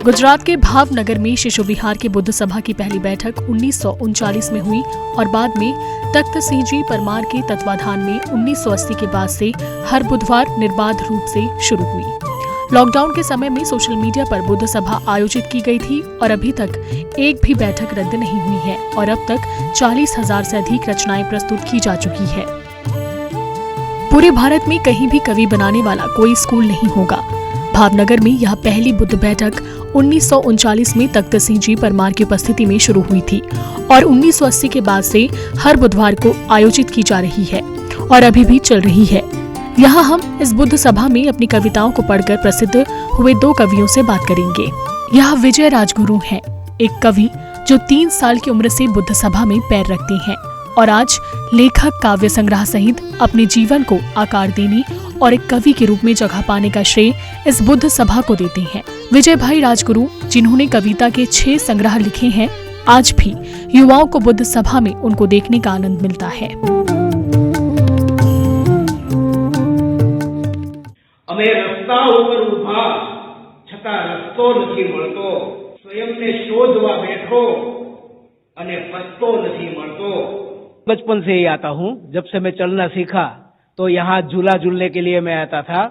गुजरात के भावनगर में शिशु विहार की बुद्ध सभा की पहली बैठक 1939 में हुई और बाद में तख्त सिंह जी परमार के तत्वाधान में 1980 के बाद से हर बुधवार निर्बाध रूप से शुरू हुई। लॉकडाउन के समय में सोशल मीडिया पर बुद्ध सभा आयोजित की गई थी और अभी तक एक भी बैठक रद्द नहीं हुई है और अब तक 40,000 से अधिक रचनाएं प्रस्तुत की जा चुकी है। पूरे भारत में कहीं भी कवि बनाने वाला कोई स्कूल नहीं होगा। भावनगर में यह पहली बुद्ध बैठक 1939 में तख्त सिंह जी परमार की उपस्थिति में शुरू हुई थी और 1980 के बाद से हर बुधवार को आयोजित की जा रही है और अभी भी चल रही है। यहाँ हम इस बुद्ध सभा में अपनी कविताओं को पढ़कर प्रसिद्ध हुए 2 कवियों से बात करेंगे। यह विजय राजगुरु हैं, एक कवि जो 3 साल की उम्र से बुद्ध सभा में पैर रखते हैं और आज लेखक, काव्य संग्रह सहित अपने जीवन को आकार देने और एक कवि के रूप में जगह पाने का श्रेय इस बुद्ध सभा को देते हैं। विजय भाई राजगुरु, जिन्होंने कविता के 6 संग्रह लिखे हैं, आज भी युवाओं को बुद्ध सभा में उनको देखने का आनंद मिलता है। અમે રસ્તા ઉપર ઊભા છતાં રસ્તો નથી મળતો, સ્વયંને શોધવા બેઠો અને પત્તો નથી મળતો। बचपन से ही आता हूँ। जब से मैं चलना सीखा तो यहाँ झूला झूलने के लिए मैं आता था।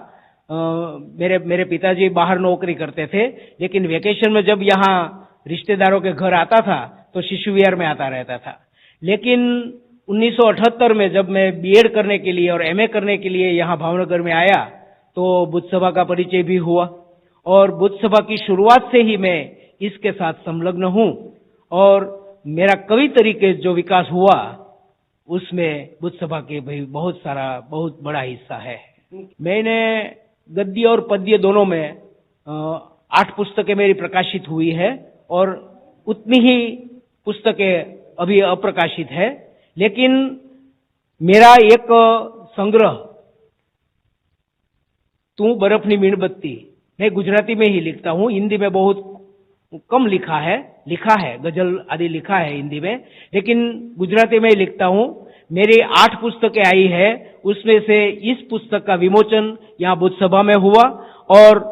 मेरे पिताजी बाहर नौकरी करते थे, लेकिन वेकेशन में जब यहाँ रिश्तेदारों के घर आता था तो शिशु विहार में आता रहता था। लेकिन 1978 में जब मैं बीएड करने के लिए और एमए करने के लिए यहाँ भावनगर में आया तो बुद्ध सभा का परिचय भी हुआ और बुद्ध सभा की शुरुआत से ही मैं इसके साथ संलग्न हूँ और मेरा कवि तरीके जो विकास हुआ उसमें बुद्ध सभा के भाई बहुत बड़ा हिस्सा है। मैंने गद्य और पद्य दोनों में 8 पुस्तकें मेरी प्रकाशित हुई है और उतनी ही पुस्तकें अभी अप्रकाशित है। लेकिन मेरा एक संग्रह तू बर्फनी मीणबत्ती मैं गुजराती में ही लिखता हूँ। हिंदी में बहुत कम लिखा है, गजल आदि लिखा है हिंदी में, लेकिन गुजराती में ही लिखता हूँ। मेरी 8 पुस्तकें आई है, उसमें से इस पुस्तक का विमोचन यहाँ बुद्ध सभा में हुआ और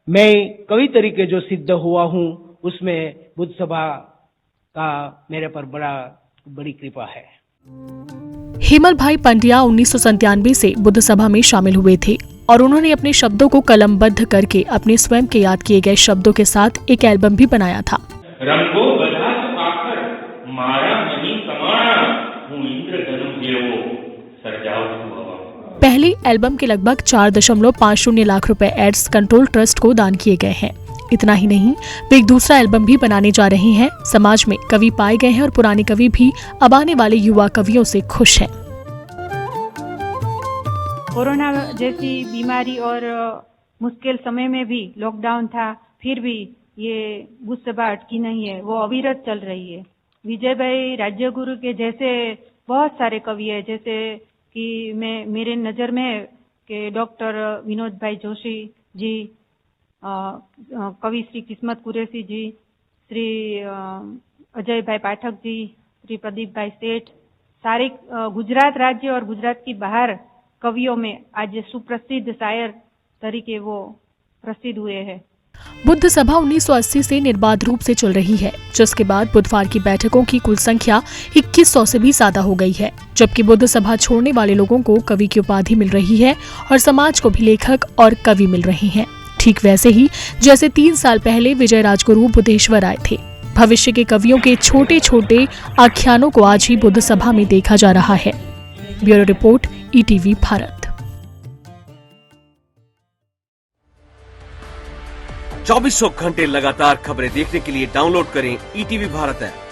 मैं कवि तरीके जो सिद्ध हुआ हूँ उसमें बुद्ध सभा का मेरे पर बड़ी कृपा है। हेमल भाई पंड्या 1997 से बुद्ध सभा में शामिल हुए थे और उन्होंने अपने शब्दों को कलमबद्ध करके अपने स्वयं के याद किए गए शब्दों के साथ एक एल्बम भी बनाया था। रंगो बधा पाकर मारा नहीं समाना हूँ इंद्र धनुष देवो सजाओ। पहले एल्बम के लगभग 4.50 लाख रुपए एड्स कंट्रोल ट्रस्ट को दान किए गए हैं। इतना ही नहीं, वे एक दूसरा एल्बम भी बनाने जा रहे हैं। समाज में कवि पाए गए हैं और पुराने कवि भी अब आने वाले युवा कवियों से खुश हैं। कोरोना जैसी बीमारी और मुश्किल समय में भी लॉकडाउन था, फिर भी ये बुद्ध सभा अटकी नहीं है, वो अविरत चल रही है। विजय भाई राजगुरु के जैसे बहुत सारे कवि है, जैसे कि मेरे नज़र में कि डॉक्टर विनोद भाई जोशी जी, कवि श्री किस्मत कुरैशी जी, श्री अजय भाई पाठक जी, श्री प्रदीप भाई सेठ, सारे गुजरात राज्य और गुजरात की बाहर कवियों में आज सुप्रसिद्ध शायर तरीके वो प्रसिद्ध हुए हैं। बुद्ध सभा 1980 से निर्बाध रूप से चल रही है, जिसके बाद बुधवार की बैठकों की कुल संख्या 2100 से भी ज्यादा हो गई है। जबकि बुद्ध सभा छोड़ने वाले लोगों को कवि की उपाधि मिल रही है और समाज को भी लेखक और कवि मिल रहे हैं। ठीक वैसे ही जैसे 3 साल पहले विजय राजगुरु बुद्धेश्वर आए थे। भविष्य के कवियों के छोटे छोटे आख्यानों को आज ही बुद्ध सभा में देखा जा रहा है। Bureau report, ETV Bharat. 24 घंटे लगातार खबरें देखने के लिए डाउनलोड करें ईटीवी भारत ऐप।